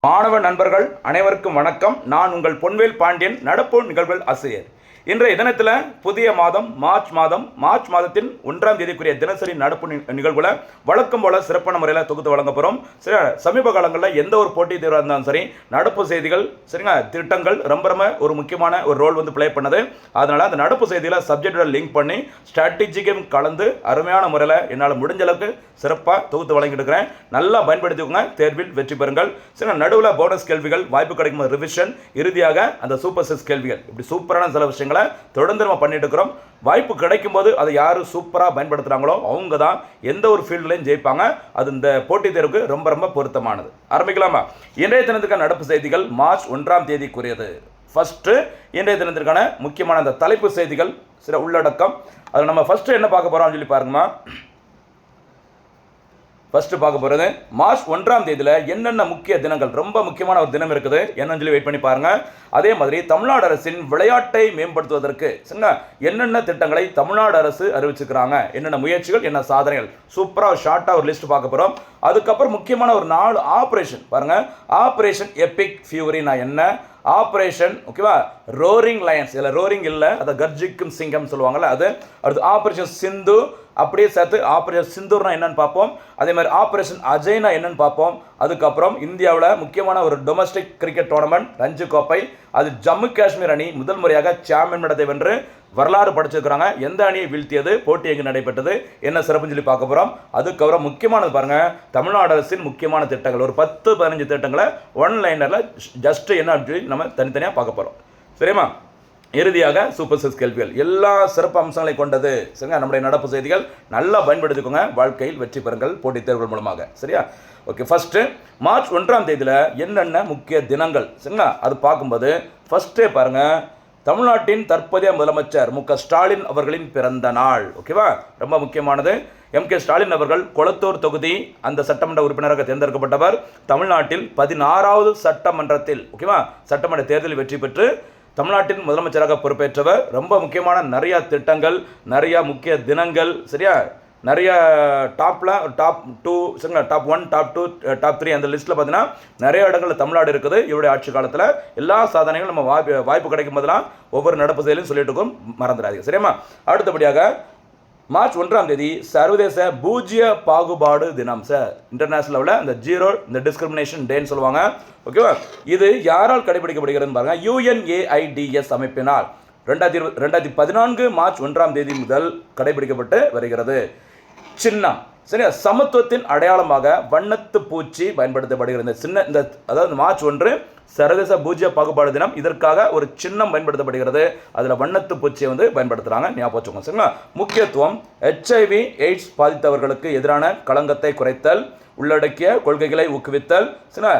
மாணவ நண்பர்கள் அனைவருக்கும் வணக்கம். நான் உங்கள் பொன்வேல் பாண்டியன், நடப்பு நிகழ்வுகள் ஆசிரியர். இன்றைய தினத்தில் புதிய மாதம் மார்ச் மாதத்தின் 1ஆம் தேதிக்குரிய தினசரி நடப்பு நிகழ்வுகளை வழக்கம் போல சிறப்பான முறையில் தொகுத்து வழங்க போகிறோம். சரி, சமீப காலங்களில் எந்த ஒரு போட்டித் தேர்வாக இருந்தாலும் சரி, நடப்பு செய்திகள் சரிங்க, திட்டங்கள் ரொம்ப ஒரு முக்கியமான ஒரு ரோல் ப்ளே பண்ணது. அதனால் அந்த நடப்பு செய்திகளை சப்ஜெக்டோட லிங்க் பண்ணி ஸ்ட்ராட்டஜிக்கும் கலந்து அருமையான முறையில் என்னால் முடிஞ்ச அளவுக்கு சிறப்பாக தொகுத்து வழங்கிட்டு இருக்கிறேன். நல்லா பயன்படுத்திக்கோங்க, தேர்வில் வெற்றி பெறுங்கள். சரி, நடுவில் போனஸ் கேள்விகள், வாய்ப்பு கிடைக்கும் ரிவிஷன், இறுதியாக அந்த சூப்பர் 6 கேள்விகள், இப்படி சூப்பரான சில விஷயங்கள் தொடர்ந்து நம்ம பண்ணிட்டு இருக்கிறோம். வாய்ப்பு கிடைக்கும் போது அதை யாரு சூப்பரா பயன்படுத்துறாங்களோ அவங்க தான் எந்த ஒரு ஃபீல்ட்லையும் ஜெயிப்பாங்க. அது இந்த போட்டித் தேர்வுக்கு ரொம்ப பொருத்தமானது. ஆரம்பிக்கலாமா? இன்றைய தினத்துக்கான நடப்பு செய்திகள் மார்ச் 1ஆம் தேதிக்குரியது. ஃபர்ஸ்ட், இன்றைய தினத்திற்கான முக்கியமான அந்த தலைப்பு செய்திகள் சில உள்ளடக்கம். அதில் நம்ம ஃபர்ஸ்ட் என்ன பார்க்க போறோம் சொல்லி பாருங்கம்மா. ஃபர்ஸ்ட் பார்க்க போகிறது மார்ச் 1ஆம் தேதியில் என்னென்ன முக்கிய தினங்கள், ரொம்ப முக்கியமான ஒரு தினம் இருக்குது, என்னன்னு சொல்லி வெயிட் பண்ணி பாருங்க. அதே மாதிரி தமிழ்நாடு அரசின் விளையாட்டை மேம்படுத்துவதற்கு என்னென்ன திட்டங்களை தமிழ்நாடு அரசு அறிவிச்சிருக்கிறாங்க, என்னென்ன முயற்சிகள், என்ன சாதனைகள், சூப்பராக ஷார்ட்டாக ஒரு லிஸ்ட் பார்க்க போகிறோம். அதுக்கப்புறம் முக்கியமான ஒரு 4 ஆப்ரேஷன் பாருங்க. ஆப்ரேஷன் எபிக் ஃபியூரினா என்ன, ஆப்ரேஷன் ஓகேவா ரோரிங் லயன்ஸ், இதில் ரோரிங் இல்லை, அதை கர்ஜிக்கும் சிங்கம் சொல்லுவாங்கல்ல அது. அடுத்து ஆப்ரேஷன் சிந்து, அப்படியே சேர்த்து ஆப்ரேஷன் சிந்தூர்னா என்னன்னு பார்ப்போம். அதே மாதிரி ஆப்ரேஷன் அஜய்னா என்னன்னு பார்ப்போம். அதுக்கப்புறம் இந்தியாவில் முக்கியமான ஒரு டொமஸ்டிக் கிரிக்கெட் டோர்னமெண்ட் ரஞ்சி கோப்பை, அது ஜம்மு காஷ்மீர் அணி முதல் முறையாக சாம்பியன் பட்டத்தை வென்று வரலாறு படைச்சிருக்கிறாங்க. எந்த அணியை வீழ்த்தியது, போட்டி எங்கு நடைபெற்றது, என்ன சிறப்புன்னு சொல்லி பார்க்க போகிறோம். அதுக்கப்புறம் முக்கியமானது பாருங்க, தமிழ்நாடு அரசின் முக்கியமான திட்டங்கள் ஒரு 10-15 திட்டங்களை ஒன்லைனரில் ஜஸ்ட் என்ன அப்படின்னு நம்ம தனித்தனியாக பார்க்க போகிறோம். சரியா? இறுதியாக சூப்பர் 6 கேள்விகள், எல்லா சிறப்பு அம்சங்களை கொண்டது. சரிங்க, நம்முடைய நடப்பு செய்திகள் நல்லா பயன்படுத்திக்கோங்க, வாழ்க்கையில் வெற்றி பெறுங்கள் போட்டித் தேர்வுகள் மூலமாக. சரியா? ஓகே, ஃபர்ஸ்ட் மார்ச் 1ஆம் தேதியில் என்னென்ன முக்கிய தினங்கள் சரிங்களா, அது பார்க்கும்போது ஃபர்ஸ்டே பாருங்க, தமிழ்நாட்டின் தற்போதைய முதலமைச்சர் மு க ஸ்டாலின் அவர்களின் பிறந்த நாள். ஓகேவா, ரொம்ப முக்கியமானது. எம்.கே. ஸ்டாலின் அவர்கள் கொளத்தூர் தொகுதி அந்த சட்டமன்ற உறுப்பினராக தேர்ந்தெடுக்கப்பட்டவர். தமிழ்நாட்டில் 16வது சட்டமன்றத்தில் ஓகேவா சட்டமன்ற தேர்தலில் வெற்றி பெற்று தமிழ்நாட்டின் முதலமைச்சராக பொறுப்பேற்றவர். ரொம்ப முக்கியமான நிறைய திட்டங்கள், நிறைய முக்கிய தினங்கள், சரியா, நிறைய டாப்பில் டாப் 2 சரிங்களா, டாப் 1, டாப் 2, டாப் 3 அந்த லிஸ்ட்டில் பார்த்தீங்கன்னா நிறைய இடங்களில் தமிழ்நாடு இருக்குது. இவருடைய ஆட்சி காலத்தில் எல்லா சாதனைகளும் நம்ம வாய்ப்பு கிடைக்கும் போதெல்லாம் ஒவ்வொரு நடப்பு செயலையும் சொல்லிட்டு இருக்கோம், மறந்துடாதீங்க. சரியாம்மா? அடுத்தபடியாக மார்ச் 1ஆம் தேதி சர்வதேச பூஜ்ய பாகுபாடு தினம். சார், இன்டர்நேஷனல் லெவலில் இந்த ஜீரோ இந்த டிஸ்கிரிமினேஷன் டேன்னு சொல்லுவாங்க. ஓகேவா, இது யாரால் கடைபிடிக்கப்படுகிறதுன்னு பாருங்க. UNAIDS அமைப்பினால் 2014 மார்ச் 1ஆம் தேதி முதல் கடைபிடிக்கப்பட்டு வருகிறது. சின்னம் சரியா, சமத்துவத்தின் அடையாளமாக வண்ணத்து பூச்சி பயன்படுத்தப்படுகிறது. இந்த அதாவது மார்ச் 1 சர்வதேச பூஜ்ய பாகுபாடு தினம். இதற்காக ஒரு சின்னம் பயன்படுத்தப்படுகிறது, அதில் வண்ணத்து பூச்சியை பயன்படுத்துகிறாங்க, ஞாபகம் வச்சுக்கோங்க. சரிங்களா? முக்கியத்துவம் HIV எய்ட்ஸ் பாதித்தவர்களுக்கு எதிரான களங்கத்தை குறைத்தல், உள்ளடக்கிய கொள்கைகளை ஊக்குவித்தல். சரிங்களா?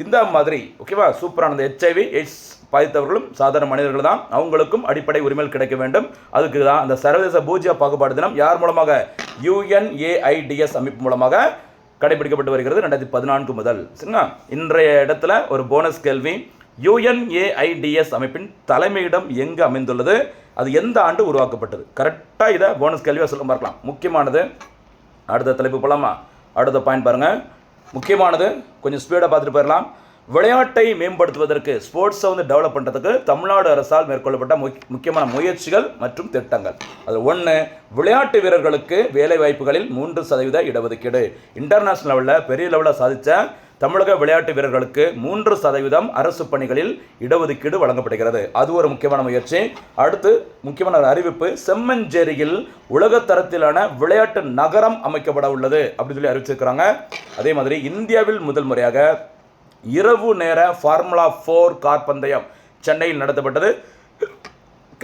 இந்த மாதிரி ஓகேவா சூப்பரானது. HIV எய்ட்ஸ் பாதித்தவர்களும் சாதாரண மனிதர்கள் தான், அவங்களுக்கும் அடிப்படை உரிமைகள் கிடைக்க வேண்டும். அதுக்கு தான் அந்த சர்வதேச பூஜ்ய பாகுபாடு தினம் யார் மூலமாக, UNAIDS அமைப்பு மூலமாக கடைபிடிக்கப்பட்டு வருகிறது 2014 முதல். சரிங்களா? இன்றைய இடத்துல ஒரு போனஸ் கேள்வி, UNAIDS அமைப்பின் தலைமையிடம் எங்கு அமைந்துள்ளது, அது எந்த ஆண்டு உருவாக்கப்பட்டது? கரெக்டாக இதை போனஸ் கேள்வியாக சொல்ல பார்க்கலாம். முக்கியமானது. அடுத்த தலைப்பு போகலாமா? அடுத்த பாயிண்ட் பாருங்க, முக்கியமானது, கொஞ்சம் ஸ்பீடாக பார்த்துட்டு போயிடலாம். விளையாட்டை மேம்படுத்துவதற்கு, ஸ்போர்ட்ஸை டெவலப் பண்ணுறதுக்கு தமிழ்நாடு அரசால் மேற்கொள்ளப்பட்ட முக்கியமான முயற்சிகள் மற்றும் திட்டங்கள். அது 1, விளையாட்டு வீரர்களுக்கு வேலை வாய்ப்புகளில் 3% இடஒதுக்கீடு. இன்டர்நேஷனல் லெவலில் பெரிய லெவலில் சாதித்த தமிழக விளையாட்டு வீரர்களுக்கு 3% அரசு பணிகளில் இடஒதுக்கீடு வழங்கப்படுகிறது. அது ஒரு முக்கியமான முயற்சி. அடுத்து முக்கியமான அறிவிப்பு, செம்மஞ்சேரியில் உலகத்தரத்திலான விளையாட்டு நகரம் அமைக்கப்பட உள்ளது அப்படின்னு சொல்லி அறிவிச்சிருக்கிறாங்க. அதே மாதிரி இந்தியாவில் முதல் முறையாக இரவு நேர ஃபார்முலா 4 கார் பந்தயம் சென்னையில் நடத்தப்பட்டது.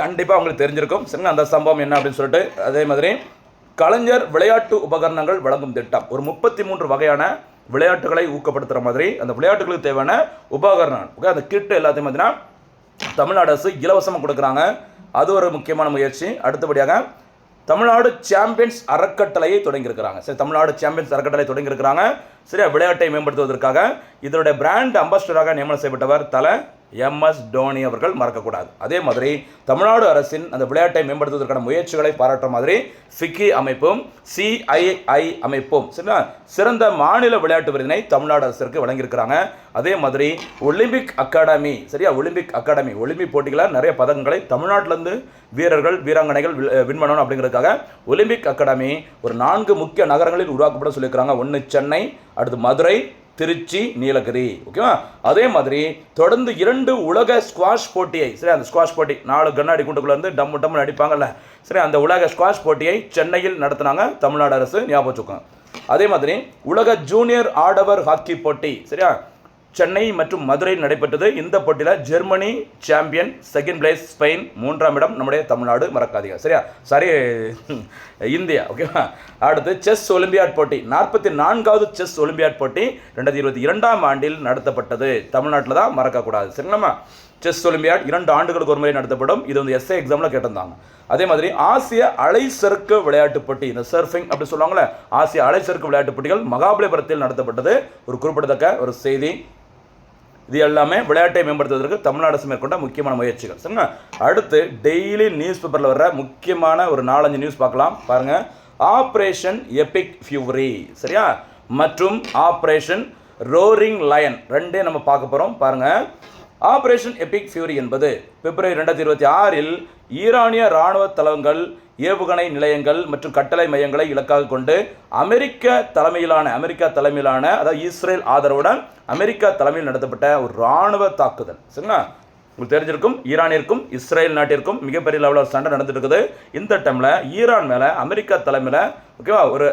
கண்டிப்பாக உங்களுக்கு தெரிஞ்சிருக்கும். சரிங்க, அந்த சம்பவம் என்ன அப்படின்னு சொல்லிட்டு. அதே மாதிரி கலைஞர் விளையாட்டு உபகரணங்கள் வழங்கும் திட்டம், ஒரு 33 வகையான விளையாட்டுகளை ஊக்கப்படுத்துகிற மாதிரி அந்த விளையாட்டுகளுக்கு தேவையான உபகரணம் ஓகே அந்த கிட்டு எல்லாத்தையும் பார்த்தீங்கன்னா தமிழ்நாடு அரசு இலவசமாக கொடுக்குறாங்க. அது ஒரு முக்கியமான முயற்சி. அடுத்தபடியாக தமிழ்நாடு சாம்பியன்ஸ் அறக்கட்டளையை தொடங்கியிருக்கிறாங்க. சரி, தமிழ்நாடு சாம்பியன்ஸ் அறக்கட்டளை தொடங்கியிருக்கிறாங்க. சரியா, விளையாட்டை மேம்படுத்துவதற்காக. இதனுடைய பிராண்ட் அம்பாசிடராக நியமனம் செய்யப்பட்டவர் MS தோனி அவர்கள் மறக்கக்கூடாது. அதே மாதிரி தமிழ்நாடு அரசின் அந்த விளையாட்டை மேம்படுத்துவதற்கான முயற்சிகளை பாராட்டுற மாதிரி ஃபிக்கி அமைப்பும் CII அமைப்பும் சிறந்த மாநில விளையாட்டு விருதினை தமிழ்நாடு அரசிற்கு வழங்கியிருக்கிறாங்க. அதே மாதிரி ஒலிம்பிக் அகாடமி, சரியா, ஒலிம்பிக் அகாடமி ஒலிம்பிக் போட்டிகளில் நிறைய பதக்கங்களை தமிழ்நாட்டிலேருந்து வீரர்கள் வீராங்கனைகள் வின் பண்ணணும் அப்படிங்கிறதுக்காக ஒலிம்பிக் அகாடமி ஒரு 4 முக்கிய நகரங்களில் உருவாக்கப்பட சொல்லியிருக்கிறாங்க. ஒன்று சென்னை, அடுத்து மதுரை, திருச்சி, நீலகிரி. ஓகேவா? அதே மாதிரி தொடர்ந்து 2 உலக ஸ்குவாஷ் போட்டியை, சரி, அந்த ஸ்குவாஷ் போட்டி 4 கண்ணாடி குண்டுக்குள்ள இருந்து டம்மு டம்முன்னு அடிப்பாங்கல்ல, சரி, அந்த உலக ஸ்குவாஷ் போட்டியை சென்னையில் நடத்தினாங்க தமிழ்நாடு அரசு, ஞாபகம் வச்சுக்கோங்க. அதே மாதிரி உலக ஜூனியர் ஆடவர் ஹாக்கி போட்டி, சரியா, சென்னை மற்றும் மதுரையில் நடைபெற்றது. இந்த போட்டியில் Germany champion, second place Spain, 3ஆம் இடம் நம்முடைய தமிழ்நாடு, மறக்காதீங்க, சரியா, சரி, இந்தியா. ஓகேவா? அடுத்து செஸ் ஒலிம்பியாட் போட்டி, 44வது செஸ் ஒலிம்பியாட் போட்டி 2022ஆம் ஆண்டில் நடத்தப்பட்டது. தமிழ்நாட்டில் தான், மறக்கக்கூடாது. சரிங்களா? செஸ் ஒலிம்பியாட் 2 ஆண்டுகளுக்கு ஒரு முறை நடத்தப்படும். இது வந்து எஸ்ஏ எக்ஸாமில் கேட்டிருந்தாங்க. அதே மாதிரி ஆசிய அலைசறுக்கு விளையாட்டு போட்டி, இந்த சர்ஃபிங் அப்படி சொல்லுவாங்களே, ஆசிய அலைசறுக்கு விளையாட்டு போட்டிகள் மகாபலிபுரத்தில் நடத்தப்பட்டது. ஒரு குறிப்பிடத்தக்க ஒரு செய்தி. இது எல்லாமே விளையாட்டை மேம்படுத்துவதற்கு தமிழ்நாடு அரசு மேற்கொண்ட முக்கியமான முயற்சிகள். சரிங்களா? அடுத்து டெய்லி நியூஸ் பேப்பரில் வர்ற முக்கியமான ஒரு 4-5 நியூஸ் பார்க்கலாம். பாருங்கள். ஆப்ரேஷன் எபிக் ஃபியூரி, சரியா, மற்றும் ஆப்ரேஷன் ரோரிங் லயன், 2 நம்ம பார்க்க போகிறோம். பாருங்கள். ஆப்ரேஷன் எபிக் ஃபியூரி என்பது பிப்ரவரி 2026இல் ஈரானிய இராணுவ தளங்கள், ஏவுகணை நிலையங்கள் மற்றும் கட்டளை மையங்களை இலக்காக கொண்டு அமெரிக்கா தலைமையிலான அதாவது இஸ்ரேல் ஆதரவுடன் அமெரிக்கா தலைமையில் நடத்தப்பட்ட ஒரு இராணுவ தாக்குதல். சரிங்களா? உங்களுக்கு தெரிஞ்சிருக்கும், ஈரானிற்கும் இஸ்ரேல் நாட்டிற்கும் மிகப்பெரிய லெவலில் சண்டை நடந்துட்டு இருக்குது. இந்த டைமில் ஈரான் மேலே அமெரிக்கா தலைமையில், ஓகேவா, ஒரு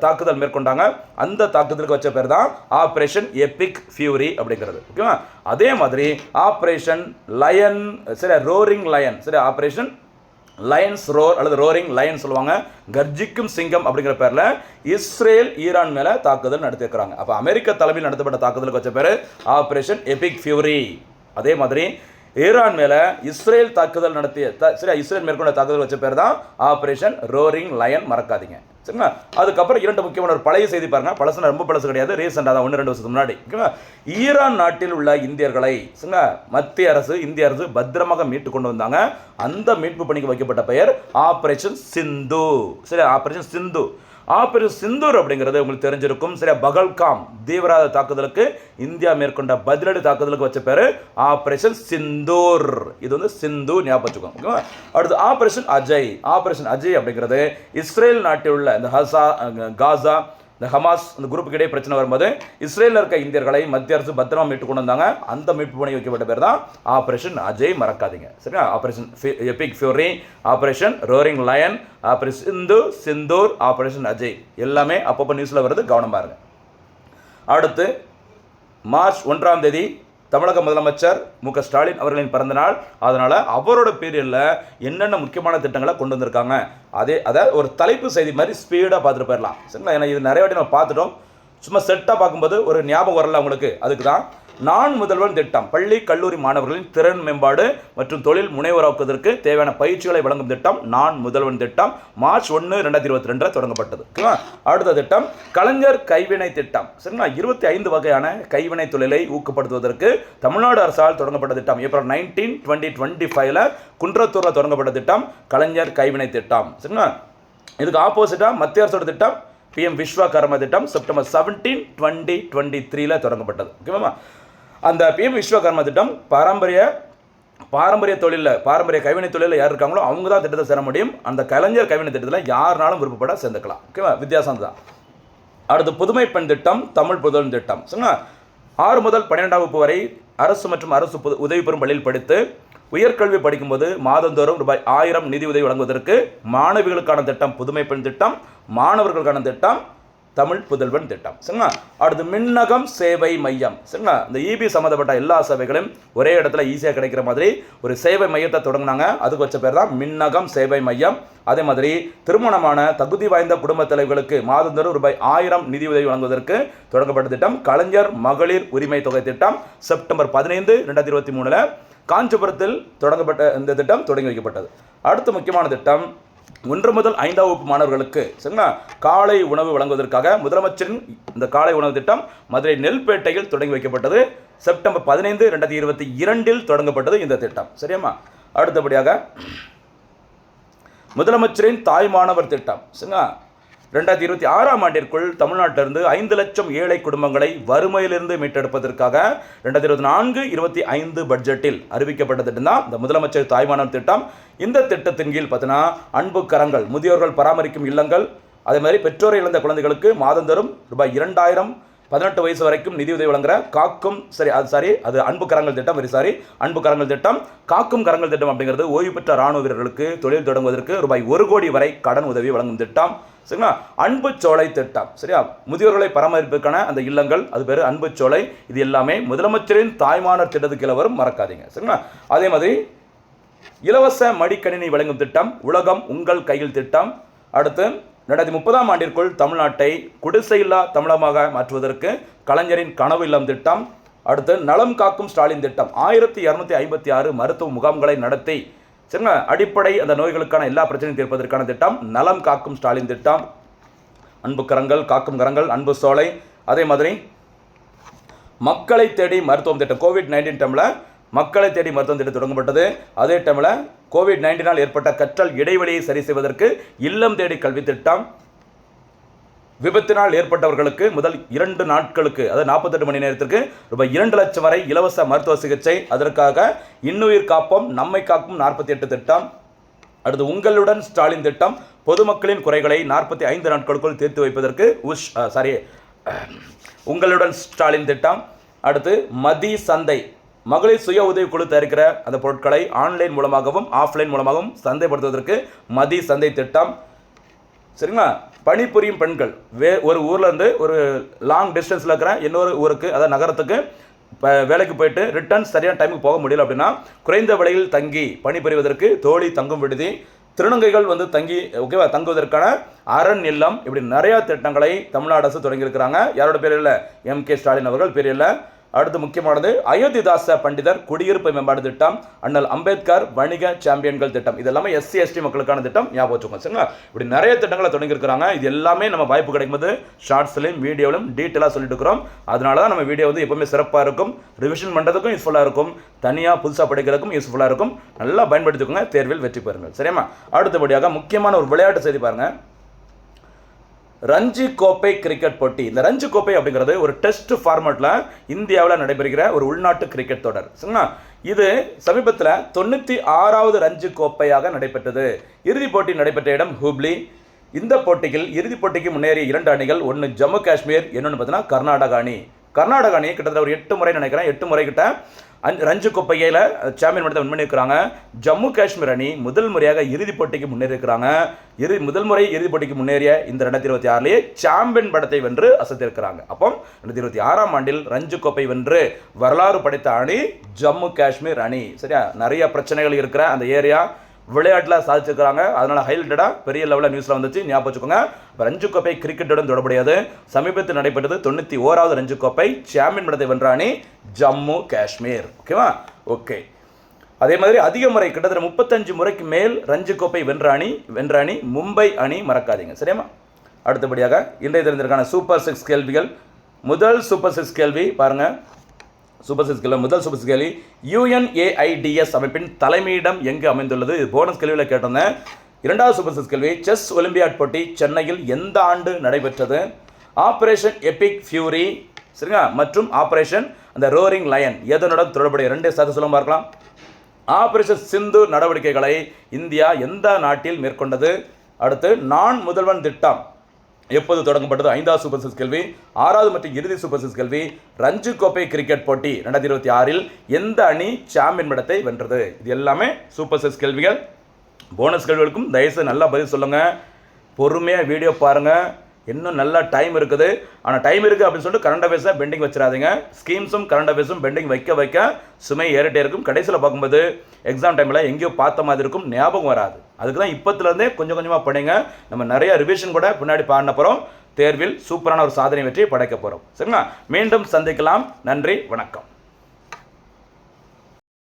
தாக்குதல் மேற்கொண்டாங்க. அந்த தாக்குதலுக்கு வச்ச பேர் தான் ஆப்ரேஷன் எபிக் ஃபியூரி அப்படிங்கிறது. ஓகேவா? அதே மாதிரி ஆப்ரேஷன் லயன், சரி, ரோரிங் லயன், சரி, ஆப்ரேஷன் லயன்ஸ் ரோர் அல்லது ரோரிங் லயன் சொல்லுவாங்க. கர்ஜிக்கும் சிங்கம் அப்படிங்கிற பேரில் இஸ்ரேல் ஈரான் மேலே தாக்குதல் நடத்தியிருக்கிறாங்க. அப்போ அமெரிக்க தலைமையில் நடத்தப்பட்ட தாக்குதலுக்கு வச்ச பேர் ஆப்ரேஷன் எபிக் ஃபியூரி. அதே மாதிரி ஈரான் மேலே இஸ்ரேல் தாக்குதல் நடத்திய, சரி, இஸ்ரேல் மேற்கொண்ட தாக்குதல் வச்ச பேர் தான் ஆப்ரேஷன் ரோரிங் லயன், மறக்காதீங்க. சரிங்களா? அதுக்கப்புறம் 2 முக்கியமான ஒரு பழைய செய்தி பாருங்க. பழசுனா ரொம்ப பழசு கிடையாது, ரீசெண்டாக தான் 1-2 வருஷத்துக்கு முன்னாடி. ஓகேவா? ஈரான் நாட்டில் உள்ள இந்தியர்களை, சரிங்களா, மத்திய அரசு, இந்திய அரசு பத்திரமாக மீட்டு கொண்டு வந்தாங்க. அந்த மீட்பு பணிக்கு வைக்கப்பட்ட பெயர் ஆப்ரேஷன் சிந்து. சரி, ஆப்ரேஷன் சிந்து. ஆப்ரேஷன் சிந்தூர் அப்படிங்கிறது உங்களுக்கு தெரிஞ்சிருக்கும், சரியா, பகல்காம் தீவிரவாத தாக்குதலுக்கு இந்தியா மேற்கொண்ட பதிலடி தாக்குதலுக்கு வச்ச பேர் ஆப்ரேஷன் சிந்தூர். இது வந்து சிந்து, ஞாபகம் வச்சுக்கோங்க. ஓகேவா? அடுத்து ஆப்ரேஷன் அஜய். ஆப்ரேஷன் அஜய் அப்படிங்கிறது இஸ்ரேல் நாட்டில் உள்ள இந்த காசா, இந்த ஹமாஸ், இந்த குரூப்புக்கு இடையே பிரச்சனை வரும்போது இஸ்ரேலில் இருக்க இந்தியர்களை மத்திய அரசு பத்திரமா மீட்டு கொண்டு வந்தாங்க. அந்த மீட்பு பணி வைக்கப்பட்ட பேர் தான் ஆப்ரேஷன் அஜய், மறக்காதீங்க. சரியா? Operation epic fury, operation roaring lion, operation Sindoor, operation Ajay எல்லாமே அப்பப்போ நியூஸில் வருது, கவனம் பாருங்க. அடுத்து மார்ச் 1ஆம் தேதி தமிழக முதலமைச்சர் மு.க. ஸ்டாலின் அவர்களின் பிறந்தநாள். அதனால் அவரோட பீரியடில் என்னென்ன முக்கியமான திட்டங்களை கொண்டு வந்திருக்காங்க, அதாவது ஒரு தலைப்பு செய்தி மாதிரி ஸ்பீடாக பார்த்துட்டு போயிடலாம். சரிங்களா? ஏன்னா இது நிறைய வாட்டி நம்ம பார்த்துட்டோம். சும்மா செட்டாக பார்க்கும்போது ஒரு ஞாபகம் வரல உங்களுக்கு. அதுக்கு தான் நான் முதல்வன் திட்டம், பள்ளி கல்லூரி மாணவர்களின் திறன் மேம்பாடு மற்றும் தொழில் முனைவராக்குவதற்கு தேவையான பயிற்சிகளை வழங்கும் திட்டம் நான் முதல்வன் திட்டம் மார்ச் 1, 2022 தொடங்கப்பட்டது. அடுத்த திட்டம் கலைஞர் கைவினை திட்டம். சரிங்களா? 25 வகையான கைவினை தொழிலை ஊக்கப்படுத்துவதற்கு தமிழ்நாடு அரசால் தொடங்கப்பட்ட திட்டம். ஏப்ரல் 19, 2025 குன்றத்தூரில் தொடங்கப்பட்ட திட்டம் கலைஞர் கைவினை திட்டம். சரிங்களா? இதுக்கு ஆப்போசிட்டாக மத்திய அரசோட திட்டம் PM விஸ்வகர்மா திட்டம் செப்டம்பர் 17, 2023 தொடங்கப்பட்டது. ஓகேவா? அந்த PM விஸ்வகர்மா திட்டம் பாரம்பரிய தொழிலில், பாரம்பரிய கைவினை தொழிலில் யார் இருக்காங்களோ அவங்க தான் திட்டத்தை சேர முடியும். அந்த கலைஞர் கைவினை திட்டத்தில் யாருனாலும் விருப்பப்பட சேர்ந்துக்கலாம். ஓகேவா? வித்தியாசம் தான். அடுத்து புதுமை பெண் திட்டம், தமிழ் புதல்வன் திட்டம். சரிங்களா? 6 முதல் 12ஆம் வகுப்பு வரை அரசு மற்றும் அரசு உதவி பெறும் பள்ளியில் படித்து உயர்கல்வி படிக்கும்போது மாதந்தோறும் ₹1000 நிதி உதவி வழங்குவதற்கு மாணவிகளுக்கான திட்டம் புதுமை பெண் திட்டம், மாணவர்களுக்கான திட்டம் தமிழ் புதல்வன் திட்டம். சரிங்களா? அடுத்து மின்னகம் சேவை மையம். சரிங்களா? இந்த EB சம்மந்தப்பட்ட எல்லா சேவைகளும் ஒரே இடத்துல ஈஸியாக கிடைக்கிற மாதிரி ஒரு சேவை மையத்தை தொடங்கினாங்க. அதுக்கு வச்ச பேர் தான் மின்னகம் சேவை மையம். அதே மாதிரி திருமணமான தகுதி வாய்ந்த குடும்ப தலைவர்களுக்கு மாதந்தோறும் ₹1000 நிதி உதவி வழங்குவதற்கு தொடங்கப்பட்ட திட்டம் கலைஞர் மகளிர் உரிமை தொகை திட்டம் செப்டம்பர் 15, 2023 காஞ்சிபுரத்தில் தொடங்கப்பட்ட இந்த திட்டம் தொடங்கி வைக்கப்பட்டது. அடுத்த முக்கியமான திட்டம் 1 முதல் 5ஆம் வகுப்பு மாணவர்களுக்கு, சரிங்களா, காலை உணவு வழங்குவதற்காக முதலமைச்சரின் இந்த காலை உணவு திட்டம் மதுரை நெல்பேட்டையில் தொடங்கி வைக்கப்பட்டது. செப்டம்பர் 15, 2022 தொடங்கப்பட்டது இந்த திட்டம். சரியாமா? அடுத்தபடியாக முதலமைச்சரின் தாய் மாணவர் திட்டம். சரிங்களா? 2026ஆம் ஆண்டிற்குள் தமிழ்நாட்டிலிருந்து 5 லட்சம் ஏழை குடும்பங்களை வறுமையிலிருந்து மீட்டெடுப்பதற்காக 2024-25 பட்ஜெட்டில் அறிவிக்கப்பட்ட திட்டம் தான் இந்த முதலமைச்சர் தாய்மானவர் திட்டம். இந்த திட்டத்தின் கீழ் பார்த்தீங்கன்னா அன்பு கரங்கள், முதியோர்கள் பராமரிக்கும் இல்லங்கள், அதே மாதிரி பெற்றோரை இழந்த குழந்தைகளுக்கு மாதந்தோறும் ரூபாய் 2000, 18 வயசு வரைக்கும் நிதியுதவி வழங்குற காக்கும் அது அன்பு கரங்கள் திட்டம். அன்பு கரங்கள் திட்டம். காக்கும் கரங்கள் திட்டம் அப்படிங்கிறது ஓய்வு பெற்ற ராணுவ வீரர்களுக்கு தொழில் தொடங்குவதற்கு ரூபாய் 1 கோடி வரை கடன் உதவி வழங்கும் திட்டம். சரிங்களா? அன்பு சோலை திட்டம். சரியா? முதியோர்களை பராமரிப்புக்கான அந்த இல்லங்கள், அது பேர் அன்பு சோலை. இது எல்லாமே முதலமைச்சரின் தாய்மானவர் திட்டத்துக்கு கீழே வரும், மறக்காதீங்க. சரிங்களா? அதே மாதிரி இலவச மடிக்கணினி வழங்கும் திட்டம், உலகம் உங்கள் கையில் திட்டம். அடுத்து 2030ஆம் ஆண்டிற்குள் தமிழ்நாட்டை குடிசையில்லா தமிழகமாக மாற்றுவதற்கு கலைஞரின் கனவு இல்லம் திட்டம். அடுத்து நலம் காக்கும் ஸ்டாலின் திட்டம். 1256 மருத்துவ முகாம்களை நடத்தி சரிங்களா அடிப்படை அந்த நோய்களுக்கான எல்லா பிரச்சனையும் தீர்ப்பதற்கான திட்டம் நலம் காக்கும் ஸ்டாலின் திட்டம். அன்பு கரங்கள், காக்கும் கரங்கள், அன்பு சோலை. அதே மாதிரி மக்களை தேடி மருத்துவம் திட்டம். கோவிட்-19 டைமில் மக்களை தேடி மருத்துவம் திட்டம் தொடங்கப்பட்டது. அதே டைமில் கோவிட்-19 ஏற்பட்ட கற்றல் இடைவெளியை சரி செய்வதற்கு இல்லம் தேடி கல்வி திட்டம். விபத்தினால் ஏற்பட்டவர்களுக்கு முதல் 2 நாட்களுக்கு, அதாவது 48 மணி நேரத்திற்கு ரூபாய் 2 லட்சம் வரை இலவச மருத்துவ சிகிச்சை. அதற்காக இன்னுயிர் காப்போம் நம்மை காக்கும் 48 திட்டம். அடுத்து உங்களுடன் ஸ்டாலின் திட்டம். பொதுமக்களின் குறைகளை 45 நாட்களுக்குள் தீர்த்து வைப்பதற்கு உங்களுடன் ஸ்டாலின் திட்டம். அடுத்து மதி சந்தை. மகளிர் சுய உதவி குழு தயாரிக்கிற அந்த பொருட்களை ஆன்லைன் மூலமாகவும் ஆஃப்லைன் மூலமாகவும் சந்தைப்படுத்துவதற்கு மதி சந்தை திட்டம். சரிங்களா? பணிபுரியும் பெண்கள் ஒரு ஊரில் இருந்து ஒரு லாங் டிஸ்டன்ஸில் இருக்கிற இன்னொரு ஊருக்கு, அதாவது நகரத்துக்கு வேலைக்கு போயிட்டு ரிட்டர்ன் சரியான டைமுக்கு போக முடியல அப்படின்னா குறைந்த விலையில் தங்கி பணிபுரிவதற்கு தோழி தங்கும் விடுதி, திருநங்கைகள் தங்குவதற்கான அரண் இல்லம், இப்படி நிறையா திட்டங்களை தமிழ்நாடு அரசு தொடங்கியிருக்கிறாங்க. யாரோட பேர் இல்லை? M.K. ஸ்டாலின் அவர்கள் பேர் இல்லை. அடுத்து முக்கியமானது அயோத்திதாச பண்டிதர் குடியிருப்பு மேம்பாடு திட்டம், அண்ணல் அம்பேத்கர் வணிக சாம்பியன்கள் திட்டம். இது எல்லாமே SC/ST மக்களுக்கான திட்டம். ஞாபகம் வச்சுக்கோங்க. சரிங்களா? இப்படி நிறைய திட்டங்களை தொடங்கியிருக்கிறாங்க. இது எல்லாமே நம்ம வாய்ப்பு கிடைக்கும்போது ஷார்ட்ஸ்லையும் வீடியோவிலும் டீட்டெயிலாக சொல்லிட்டு இருக்கிறோம். அதனால தான் நம்ம வீடியோ எப்பவுமே சிறப்பாக இருக்கும், ரிவிஷன் பண்ணுறதுக்கும் யூஸ்ஃபுல்லாக இருக்கும், தனியாக புதுசாக படிக்கிறதுக்கும் யூஸ்ஃபுல்லாக இருக்கும். நல்லா பயன்படுத்திக்கோங்க, தேர்வில் வெற்றி பெறுங்கள். சரியாமா? அடுத்தபடியாக முக்கியமான ஒரு விளையாட்டு செய்தி பாருங்கள். ரஞ்சி கோப்பை கிரிக்கெட் போட்டி. இந்த ரஞ்சி கோப்பை அப்படிங்கிறது ஒரு டெஸ்ட் ஃபார்மேட்டில் இந்தியாவில் நடைபெறுகிற ஒரு உள்நாட்டு கிரிக்கெட் தொடர். சரிங்களா? இது சமீபத்தில் 96வது ரஞ்சி கோப்பையாக நடைபெற்றது. இறுதிப் போட்டி நடைபெற்ற இடம் ஹூப்ளி. இந்த போட்டியில் இறுதிப் போட்டிக்கு முன்னேறிய 2 அணிகள், ஒன்று ஜம்மு காஷ்மீர், இன்னொன்று பார்த்தீங்கன்னா கர்நாடகா அணி. கர்நாடகா அணி கிட்டத்தட்ட ஒரு 8 முறை நினைக்கிறேன், 8 முறை கிட்ட ரஞ்சி கோப்பையில் சாம்பியன் பட்டத்தை வின் பண்ணியிருக்கிறாங்க. ஜம்மு காஷ்மீர் அணி முதல் முறையாக இறுதிப் போட்டிக்கு முன்னேறியிருக்கிறாங்க. முதல் முறை இறுதிப் போட்டிக்கு முன்னேறிய இந்த 2026லேயே சாம்பியன் பட்டத்தை வென்று அசத்திருக்கிறாங்க. அப்போ 2026ஆம் ஆண்டில் ரஞ்சி கோப்பை வென்று வரலாறு படைத்த அணி ஜம்மு காஷ்மீர் அணி. சரியா? நிறைய பிரச்சனைகள் இருக்கிற அந்த ஏரியா விளையாட்டில் சாதிச்சிருக்கிறாங்க. அதனால் ஹைலைட்டடாக பெரிய லெவலில் நியூஸில் வந்துச்சு. ஞாபகம் வச்சுக்கோங்க. இப்போ ரஞ்சி கோப்பை கிரிக்கெட்டுடன் தொடர்புடையது. சமீபத்தில் நடைபெற்றது 91வது ரஞ்சி கோப்பை. சாம்பியன் பட்டத்தை வென்ற அணி ஜம்மு காஷ்மீர். ஓகேவா? ஓகே. அதே மாதிரி அதிக முறை கிட்டத்தட்ட 35 முறைக்கு மேல் ரஞ்சி கோப்பை வென்ற அணி மும்பை அணி, மறக்காதீங்க. சரியாமா? அடுத்தபடியாக இன்றைய தெரிந்திருக்கான சூப்பர் 6 கேள்விகள். முதல் சூப்பர் 6 கேள்வி பாருங்கள். முதல் சூப்பர் 6 கேள்வி, UNAIDS அமைப்பின் தலைமையிடம் எங்கு அமைந்துள்ளது? இது போனஸ் கேள்வியில் கேட்டிருந்தேன். இரண்டாவது சூப்பர் 6 கேள்வி, செஸ் ஒலிம்பியாட் போட்டி சென்னையில் எந்த ஆண்டு நடைபெற்றது? ஆபரேஷன் எபிக் ஃபியூரி, சரிங்களா, மற்றும் ஆபரேஷன் அந்த ரோரிங் லயன் எதனுடன் தொடர்புடைய? 2 சேர்த்து சொல்ல பார்க்கலாம். ஆபரேஷன் சிந்து நடவடிக்கைகளை இந்தியா எந்த நாட்டில் மேற்கொண்டது? அடுத்து நான் முதல்வன் திட்டம் எப்போது தொடங்கப்பட்டது? 5வது சூப்பர் 6 கேள்வி. 6வது மற்றும் இறுதி சூப்பர் 6 கேள்வி, ரஞ்சி கோப்பை கிரிக்கெட் போட்டி 2026இல் எந்த அணி சாம்பியன் பட்டத்தை வென்றது? இது எல்லாமே சூப்பர் 6 கேள்விகள். போனஸ் கேள்விகளுக்கும் தயவுசெய்து நல்லா பதில் சொல்லுங்கள். பொறுமையாக வீடியோ பாருங்கள். இன்னும் நல்லா டைம் இருக்குது. ஆனால் டைம் இருக்குது அப்படின்னு சொல்லிட்டு கரண்ட் அஃபேர்ஸை பெண்டிங் வச்சிடாதீங்க. ஸ்கீம்ஸும் கரண்ட் அஃபேர்ஸும் பெண்டிங் வைக்க சுமை ஏறிட்டே இருக்கும். கடைசியில் பார்க்கும்போது எக்ஸாம் டைமில் எங்கேயோ பார்த்த மாதிரி இருக்கும், ஞாபகம் வராது. அதுக்கு தான் இப்போத்துலேருந்தே கொஞ்சம் கொஞ்சமாக படிங்க. நம்ம நிறைய ரிவிஷன் கூட பின்னாடி பாடின போகிறோம். தேர்வில் சூப்பரான ஒரு சாதனை வெற்றி படைக்க போகிறோம். சரிங்களா? மீண்டும் சந்திக்கலாம். நன்றி, வணக்கம்.